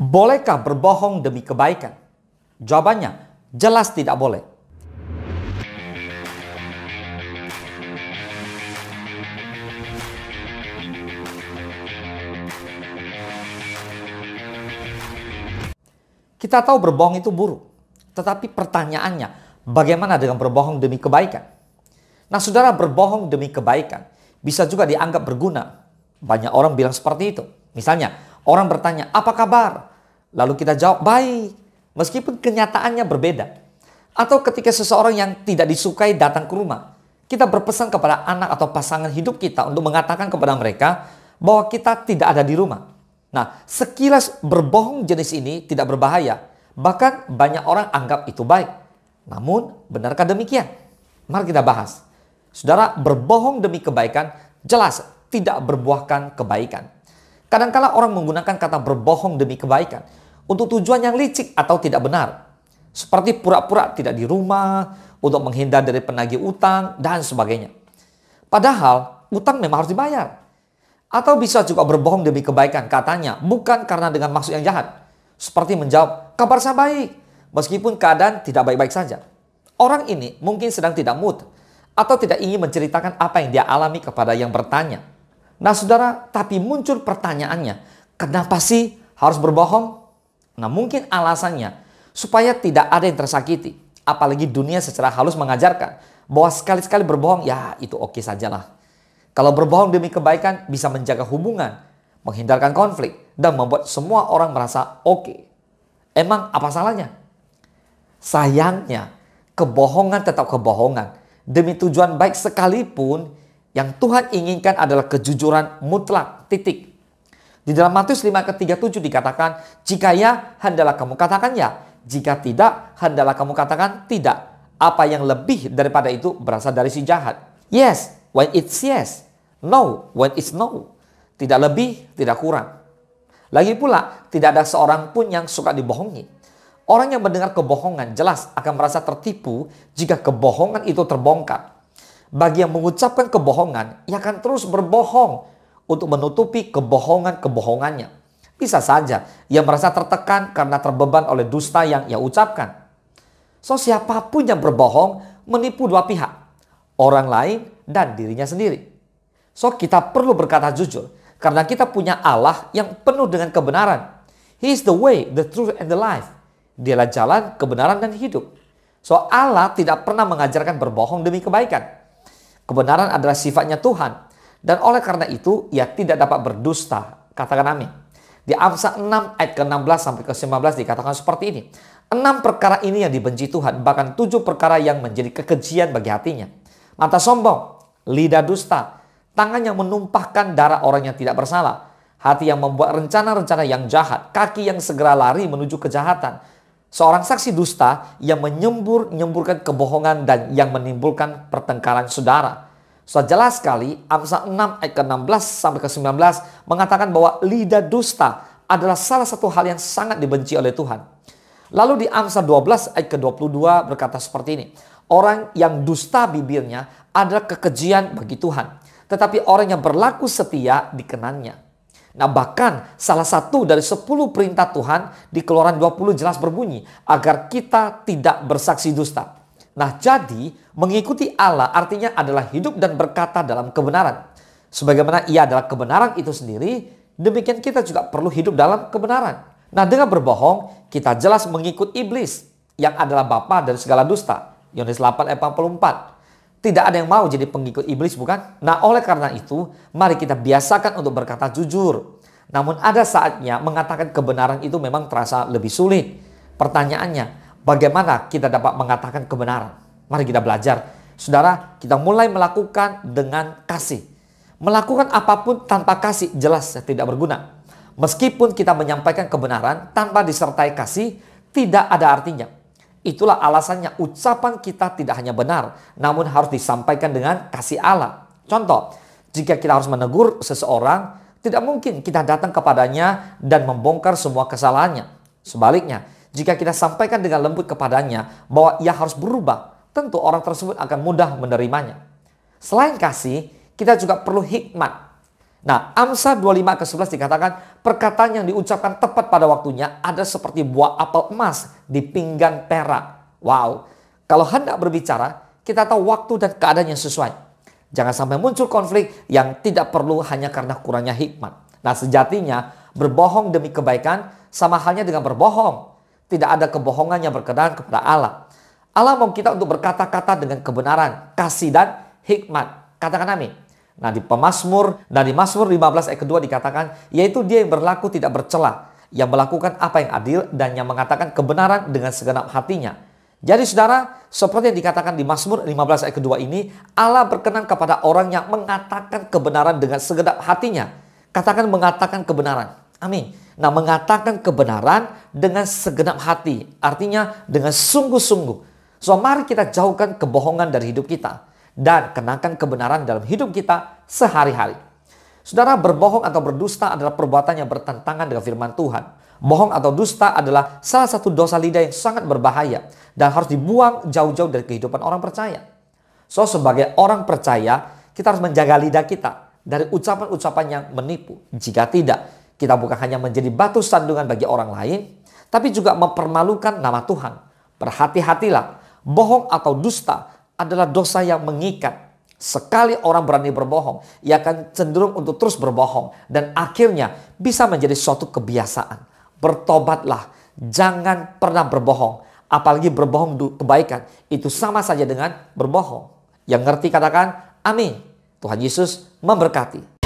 Bolehkah berbohong demi kebaikan? Jawabannya, jelas tidak boleh. Kita tahu berbohong itu buruk. Tetapi pertanyaannya, bagaimana dengan berbohong demi kebaikan? Nah, saudara, berbohong demi kebaikan bisa juga dianggap berguna. Banyak orang bilang seperti itu. Misalnya, orang bertanya, apa kabar? Lalu kita jawab, baik. Meskipun kenyataannya berbeda. Atau ketika seseorang yang tidak disukai datang ke rumah, kita berpesan kepada anak atau pasangan hidup kita untuk mengatakan kepada mereka bahwa kita tidak ada di rumah. Nah, sekilas berbohong jenis ini tidak berbahaya. Bahkan banyak orang anggap itu baik. Namun, benarkah demikian? Mari kita bahas. Saudara, berbohong demi kebaikan jelas tidak berbuahkan kebaikan. Kadangkala orang menggunakan kata berbohong demi kebaikan untuk tujuan yang licik atau tidak benar. Seperti pura-pura tidak di rumah, untuk menghindar dari penagih utang, dan sebagainya. Padahal, utang memang harus dibayar. Atau bisa juga berbohong demi kebaikan, katanya bukan karena dengan maksud yang jahat. Seperti menjawab, kabar saya baik, meskipun keadaan tidak baik-baik saja. Orang ini mungkin sedang tidak mood, atau tidak ingin menceritakan apa yang dia alami kepada yang bertanya. Nah saudara, tapi muncul pertanyaannya, kenapa sih harus berbohong? Nah mungkin alasannya, supaya tidak ada yang tersakiti. Apalagi dunia secara halus mengajarkan, bahwa sekali-sekali berbohong, ya itu oke sajalah. Kalau berbohong demi kebaikan bisa menjaga hubungan, menghindarkan konflik, dan membuat semua orang merasa oke. Emang apa salahnya? Sayangnya, kebohongan tetap kebohongan. Demi tujuan baik sekalipun, yang Tuhan inginkan adalah kejujuran mutlak, titik. Di dalam Matius 5:37 dikatakan, jika ya, hendaklah kamu katakan ya. Jika tidak, hendaklah kamu katakan tidak. Apa yang lebih daripada itu berasal dari si jahat. Yes, when it's yes. No, when it's no. Tidak lebih, tidak kurang. Lagi pula, tidak ada seorang pun yang suka dibohongi. Orang yang mendengar kebohongan jelas akan merasa tertipu jika kebohongan itu terbongkar. Bagi yang mengucapkan kebohongan, ia akan terus berbohong untuk menutupi kebohongan-kebohongannya. Bisa saja ia merasa tertekan karena terbeban oleh dusta yang ia ucapkan. So, siapapun yang berbohong menipu dua pihak, orang lain dan dirinya sendiri. So, kita perlu berkata jujur karena kita punya Allah yang penuh dengan kebenaran. He is the way, the truth, and the life. Dialah jalan, kebenaran, dan hidup. So, Allah tidak pernah mengajarkan berbohong demi kebaikan. Kebenaran adalah sifatnya Tuhan. Dan oleh karena itu, ia tidak dapat berdusta. Katakan amin. Di Amsal 6 ayat ke-16 sampai ke-19 dikatakan seperti ini. 6 perkara ini yang dibenci Tuhan, bahkan 7 perkara yang menjadi kekejian bagi hatinya. Mata sombong, lidah dusta, tangan yang menumpahkan darah orang yang tidak bersalah, hati yang membuat rencana-rencana yang jahat, kaki yang segera lari menuju kejahatan, seorang saksi dusta yang menyemburkan kebohongan dan yang menimbulkan pertengkaran saudara. So, jelas sekali Amsal 6 ayat ke-16 sampai ke-19 mengatakan bahwa lidah dusta adalah salah satu hal yang sangat dibenci oleh Tuhan. Lalu di Amsal 12 ayat ke-22 berkata seperti ini. Orang yang dusta bibirnya adalah kekejian bagi Tuhan. Tetapi orang yang berlaku setia dikenannya. Nah bahkan salah satu dari 10 perintah Tuhan di Keluaran 20 jelas berbunyi. Agar kita tidak bersaksi dusta. Nah jadi mengikuti Allah artinya adalah hidup dan berkata dalam kebenaran. Sebagaimana ia adalah kebenaran itu sendiri, demikian kita juga perlu hidup dalam kebenaran. Nah dengan berbohong kita jelas mengikut iblis yang adalah bapa dari segala dusta. Yohanes 8 ayat 44. Tidak ada yang mau jadi pengikut iblis, bukan? Nah oleh karena itu mari kita biasakan untuk berkata jujur. Namun ada saatnya mengatakan kebenaran itu memang terasa lebih sulit. Pertanyaannya, bagaimana kita dapat mengatakan kebenaran? Mari kita belajar. Saudara, kita mulai melakukan dengan kasih. Melakukan apapun tanpa kasih jelas tidak berguna. Meskipun kita menyampaikan kebenaran tanpa disertai kasih, tidak ada artinya. Itulah alasannya ucapan kita tidak hanya benar, namun harus disampaikan dengan kasih Allah. Contoh, jika kita harus menegur seseorang, tidak mungkin kita datang kepadanya dan membongkar semua kesalahannya. Sebaliknya, jika kita sampaikan dengan lembut kepadanya bahwa ia harus berubah, tentu orang tersebut akan mudah menerimanya. Selain kasih, kita juga perlu hikmat. Nah, Amsal 25 ke 11 dikatakan, perkataan yang diucapkan tepat pada waktunya ada seperti buah apel emas di pinggan perak. Wow, kalau hendak berbicara, kita tahu waktu dan keadaan yang sesuai. Jangan sampai muncul konflik yang tidak perlu hanya karena kurangnya hikmat. Nah, sejatinya berbohong demi kebaikan sama halnya dengan berbohong. Tidak ada kebohongan yang berkenan kepada Allah. Allah mau kita untuk berkata-kata dengan kebenaran, kasih dan hikmat. Katakan amin. Nah, di Mazmur 15 ayat kedua dikatakan, yaitu dia yang berlaku tidak bercela, yang melakukan apa yang adil dan yang mengatakan kebenaran dengan segenap hatinya. Jadi saudara, seperti yang dikatakan di Mazmur 15 ayat kedua ini, Allah berkenan kepada orang yang mengatakan kebenaran dengan segenap hatinya. Katakan mengatakan kebenaran. Amin. Nah, mengatakan kebenaran dengan segenap hati. Artinya dengan sungguh-sungguh. So, mari kita jauhkan kebohongan dari hidup kita. Dan kenakan kebenaran dalam hidup kita sehari-hari. Saudara, berbohong atau berdusta adalah perbuatan yang bertentangan dengan firman Tuhan. Bohong atau dusta adalah salah satu dosa lidah yang sangat berbahaya dan harus dibuang jauh-jauh dari kehidupan orang percaya. So, sebagai orang percaya, kita harus menjaga lidah kita dari ucapan-ucapan yang menipu. Jika tidak, kita bukan hanya menjadi batu sandungan bagi orang lain, tapi juga mempermalukan nama Tuhan. Berhati-hatilah, bohong atau dusta adalah dosa yang mengikat. Sekali orang berani berbohong, ia akan cenderung untuk terus berbohong dan akhirnya bisa menjadi suatu kebiasaan. Bertobatlah, jangan pernah berbohong, apalagi berbohong kebaikan. Itu sama saja dengan berbohong. Yang ngerti katakan amin. Tuhan Yesus memberkati.